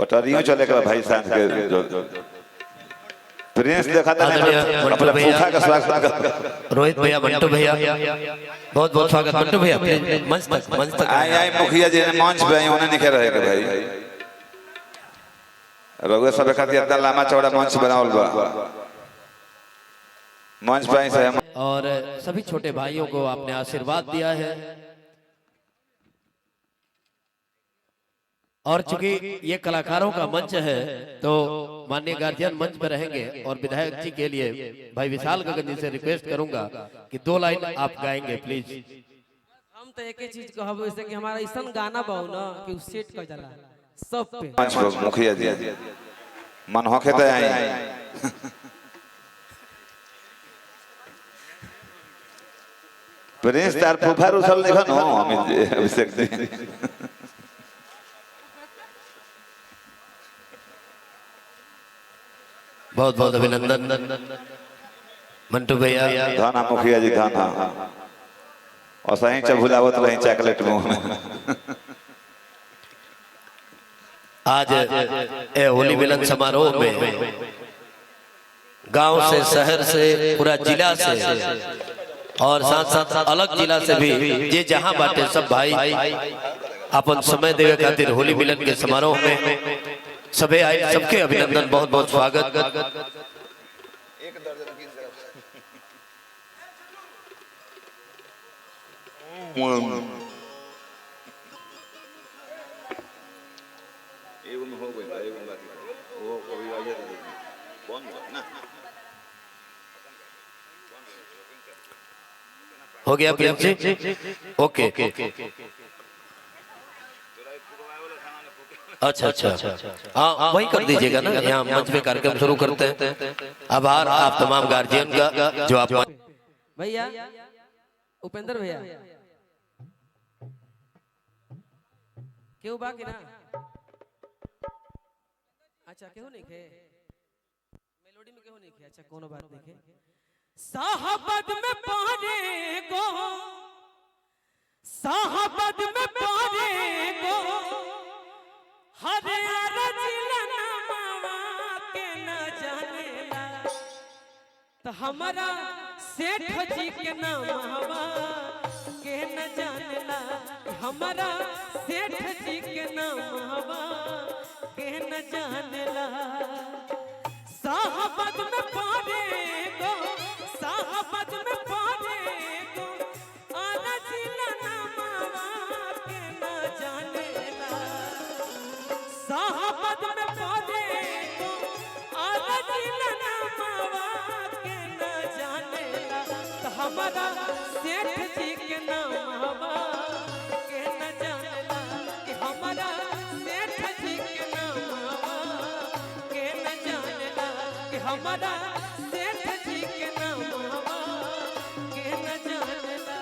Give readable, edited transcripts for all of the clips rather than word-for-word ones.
कटरियों चले कर भाई साहब के प्रिंस देखा था अपने फूफा का स्वागत रोहित भैया मंटू भैया बहुत बहुत स्वागत मंटू भैया मंच तक आई मुखिया जी ने मंच पे उन्हें निकल रहे के भाई रघुवीर सब खातिर इतना लंबा चौड़ा मंच बनावल बा मंच पे से और सभी छोटे भाइयों को आपने आशीर्वाद दिया है और चूंकि ये कलाकारों का मंच है तो माननीय गार्जियन मंच पर रहेंगे और विधायक जी के लिए भाई विशाल गगन जी से रिक्वेस्ट करूंगा कि 2 लाइन आप गाएंगे प्लीज। हम तो एक ही चीज कहब जैसे कि हमारा ऐसा गाना बाऊ ना कि उस सेट कर जाला सब पे मंच पे मुखिया जी मन होके तो आई प्रिंस तार फूफा रुसल देखो नो अभिषेक जी बहुत बहुत अभिनंदन मंटू भैया धाना मुखिया जी धाना और सही चबुलावत रही चॉकलेट मुंह में आज ए होली मिलन समारोह में गांव से शहर से पूरा जिला से और साथ साथ अलग जिला से भी ये जहां बाटे सब भाई अपन समय देवे खातिर होली मिलन के समारोह में सबे आए सबके अभिनंदन बहुत बहुत स्वागत। हो गया प्रेम जी ओके अच्छा हाँ वही कर दीजिएगा ना यहाँ मंच में कार्यक्रम शुरू करते हैं। आभार आप तमाम गार्जियन का जो आप भैया उपेंद्र भैया क्यों बाकी ना अच्छा क्यों नहीं खे मेलोडी में क्यों नहीं खे अच्छा कोनो बात नहीं खे साहबद में पाने को साहबद में पाने को हरे रजिलना मावा के न जानेला तो हमारा सेठ जी के नाम हवा के न जानेला हमारा सेठ जी के नाम हवा के न जानेला साहबद में पाने को साहबद में पाने को रजिलना मावा के न जानेला साहबद में पौधे को रजिलना मावा के न जानेला तो हमारा सेठ जी के नाम हवा के न जानेला कि हमारा सेठ जी के नाम हवा के न जानेला कि हमारा सेठ जी के नाम हवा के न जानेला।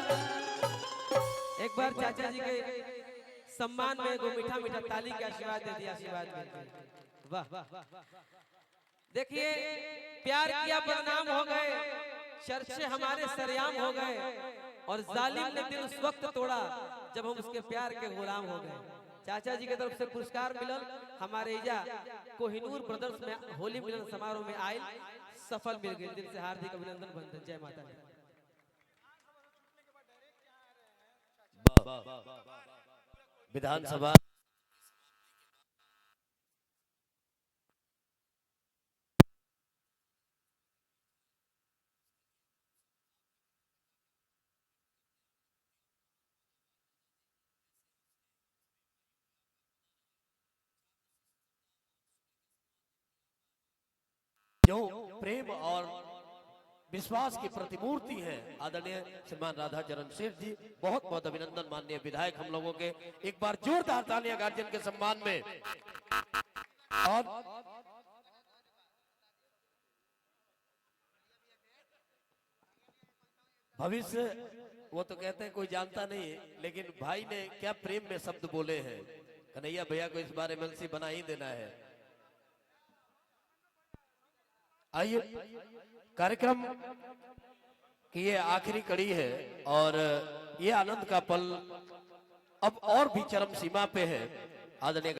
एक बार चाचा जी के सम्मान में एगो मीठा मीठा ताली के आशीर्वाद दे दिया आशीर्वाद वाह देखिए प्यार किया बदनाम हो गए चर्चे हमारे सरेआम हो गए और जालिम ने दिल उस वक्त तोड़ा जब हम उसके प्यार के गुलाम हो गए। चाचा जी की तरफ से पुरस्कार मिलल हमारे इजा कोहिनूर ब्रदर्स में होली मिलन समारोह में आए सफल मिल गए दिल से हार्दिक अभिनंदन बंधन जय माता दी। विधानसभा जो प्रेम और विश्वास की प्रतिमूर्ति है आदरणीय श्रीमान राधा चरण सेठ जी बहुत बहुत अभिनंदन माननीय विधायक हम लोगों के एक बार जोरदार तालियां गार्जियन के सम्मान में। और भविष्य वो तो कहते हैं कोई जानता नहीं लेकिन भाई ने क्या प्रेम में शब्द बोले हैं कन्हैया भैया को इस बार एमएलसी बना ही देना है। आइए कार्यक्रम की ये आखिरी कड़ी है और ये आनंद का पल अब और भी चरम सीमा पे है। आदरणीय